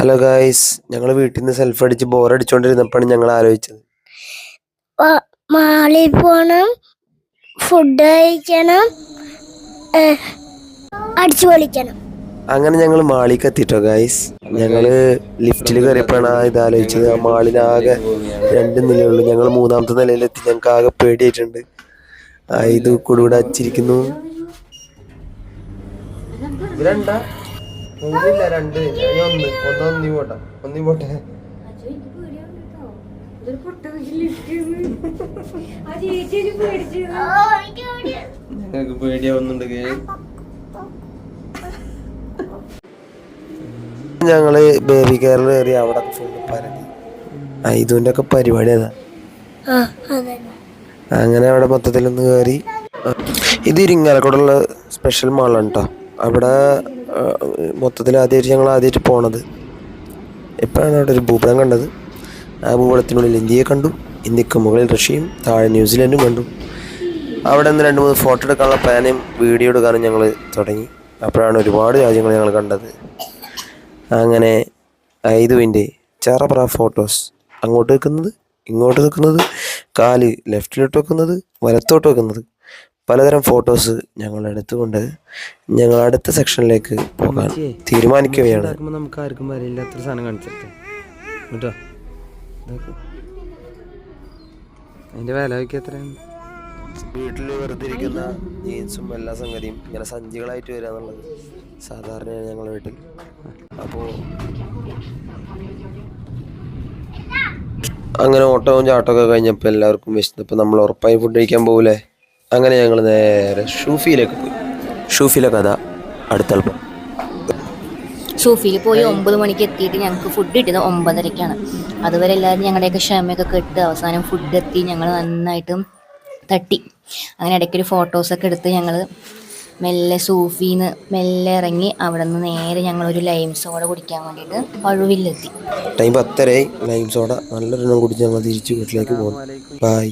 Hello guys, ഞങ്ങൾ വീട്ടിൽ നിന്ന് സെൽഫ് അടിച്ച് ബോറടിച്ചോണ്ടിരുന്നപ്പോഴാണ് ഞങ്ങൾ ആലോചിച്ചത് മാളിൽ പോണം, ഫുഡ് കഴിക്കണം, അടിച്ചു പൊളിക്കണം. അങ്ങനെ ഞങ്ങൾ മാളിക്ക് എത്തിട്ടോ ഗായ്സ്. ഞങ്ങള് ലിഫ്റ്റിൽ കയറിയപ്പോഴാണ് ഇത് ആലോചിച്ചത്. ആ മാളിനാകെ 2 നിലയുള്ളൂ. ഞങ്ങൾ 3ാമത്തെ നിലയിലെത്തി. ഞങ്ങൾക്ക് ആകെ പേടിയായിട്ടുണ്ട്. ഇത് കൂടെ അച്ചിരിക്കുന്നു. ഞങ്ങള് ബേബി കെയറിൽ കയറി. അവിടെ ഫുള്ള് പരതി. ഇതിന്റെ ഒക്കെ പരിപാടി അതാ. അങ്ങനെ അവിടെ മൊത്തത്തിലൊന്ന് കയറി. ഇത് ഇരിങ്ങാലക്കുടയുള്ള സ്പെഷ്യൽ മാളാണ് കേട്ടോ. അവിടെ മൊത്തത്തിൽ ആദ്യമായിട്ട് പോണത്. എപ്പോഴാണ് അവിടെ ഒരു ഭൂപടം കണ്ടത്. ആ ഭൂപടത്തിനുള്ളിൽ ഇന്ത്യയെ കണ്ടു. ഇന്ത്യക്ക് മുകളിൽ റഷ്യയും താഴെ ന്യൂസിലൻഡും കണ്ടു. അവിടെ നിന്ന് 2-3 ഫോട്ടോ എടുക്കാനുള്ള പ്ലാനും വീഡിയോ എടുക്കാനും ഞങ്ങൾ തുടങ്ങി. അപ്പോഴാണ് ഒരുപാട് രാജ്യങ്ങൾ ഞങ്ങൾ കണ്ടത്. അങ്ങനെ ഐതുവിൻ്റെ ചറപറ ഫോട്ടോസ്. അങ്ങോട്ട് വെക്കുന്നത്, ഇങ്ങോട്ട് വെക്കുന്നത്, കാല് ലെഫ്റ്റിലോട്ട് വെക്കുന്നത്, വലത്തോട്ട് വെക്കുന്നത്, പലതരം ഫോട്ടോസ് ഞങ്ങൾ എടുത്തുകൊണ്ട് ഞങ്ങൾ അടുത്ത സെക്ഷനിലേക്ക് പോകാൻ തീരുമാനിക്കുകയാണ്. നമുക്ക് ആർക്കും വരില്ലാത്ത സാധനം കാണിച്ചിട്ട് കേട്ടോ. അതിൻ്റെ വില എത്രയാണ്? വീട്ടിൽ വെറുതെ ഇരിക്കുന്ന ജീൻസും എല്ലാ സംഗതിയും ഇങ്ങനെ സഞ്ചികളായിട്ട് വരിക എന്നുള്ളത് സാധാരണയാണ് ഞങ്ങളുടെ വീട്ടിൽ. അപ്പോൾ അങ്ങനെ ഓട്ടവും ചാട്ടമൊക്കെ കഴിഞ്ഞപ്പോൾ എല്ലാവർക്കും വിശന്നപ്പോൾ നമ്മൾ ഉറപ്പായി ഫുഡ് കഴിക്കാൻ പോകില്ലേ. അങ്ങനെ ഞങ്ങൾ നേരെ ഷൂഫിയിലേക്ക് പോയി. ഷൂഫിയിലെ കഥ അടുത്തൽപ്പം. ഷൂഫിയിൽ പോയി 9 മണിക്ക് എത്തിയിട്ട് ഞങ്ങൾക്ക് ഫുഡ് കിട്ടിയത് 9:30-ക്കാണ്. അതുവരെ എല്ലാവരും ഞങ്ങളുടെയൊക്കെ ക്ഷമയൊക്കെ കെട്ട് അവസാനം ഫുഡ് എത്തി. ഞങ്ങൾ നന്നായിട്ടും തട്ടി. അങ്ങനെ ഇടയ്ക്കൊരു ഫോട്ടോസൊക്കെ എടുത്ത് ഞങ്ങൾ മെല്ലെ സൂഫിന്ന് മെല്ലെ ഇറങ്ങി. അവിടെ നിന്ന് നേരെ ഞങ്ങളൊരു ലൈം സോഡ കുടിക്കാൻ വേണ്ടിയിട്ട് പഴുവിലെത്തി. ടൈം 10:30. ലൈം സോഡ നല്ലൊരെണ്ണം കുടിച്ച് ഞങ്ങൾ തിരിച്ച് വീട്ടിലേക്ക് പോകും. ബൈ.